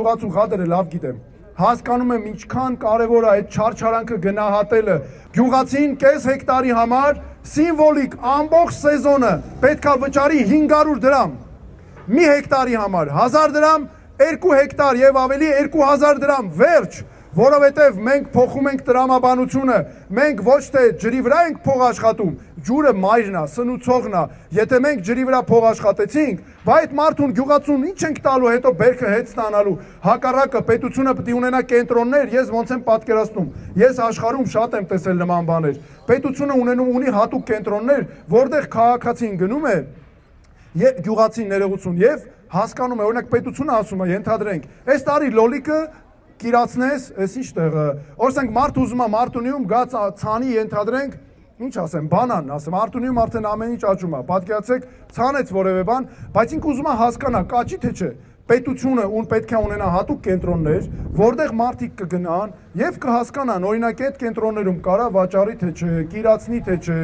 Գյուղացու խաթերը լավ գիտեմ։ Հասկանում եմ ինչքան կարևոր է այդ չարչարանքը գնահատելը։ Գյուղացին կես հեկտարի համար սիմվոլիկ ամբողջ սեզոնը պետքա վճարի 500 դրամ։ Մի հեկտարի համար 1000 դրամ, 2 հեկտար եւ ավելի 2000 դրամ, վերջ, որովհետեւ մենք փոխում ենք տրամաբանությունը, մենք ոչ թե ջրի վրա ենք փող աշխատում, ջուրը մայրն է, սնուցողն է, եթե մենք ջրի վրա փող աշխատեցինք, բայց այդ մարդուն գյուղացուն ինչ ենք տալու, հետո բերքը հետ ստանալու, հակառակը պետությունը պետք է ունենա կենտրոններ, ես ոնց եմ պատկերացնում, ես աշխարհում շատ եմ տեսել նման բաներ, պետությունը ունի հատուկ կենտրոններ, որտեղ քաղաքացին գնում է գյուղացին ներողություն եւ հասկանում է, օրինակ պետությունը ասում է, ենթադրենք, այս տարի լոլիկը կիրացնես, այս ինչ տեղը, օրինակ մարդ ուզում է Մարտունիում գա ցանի ենթադրենք, ինչ ասեմ, բանան, ասեմ, Մարտունիում արդեն ամեն ինչ աճում է, պատկերացեք, ցանեց որևէ բան, բայց ինքը ուզում է հասկանա, կաճի թե չէ, պետությունը պետք է ունենա հատուկ կենտրոններ, որտեղ մարդիկ կգնան եւ կհասկանան, օրինակ այդ կենտրոններում կարա վաճառի թե չէ, կիրացնի թե չէ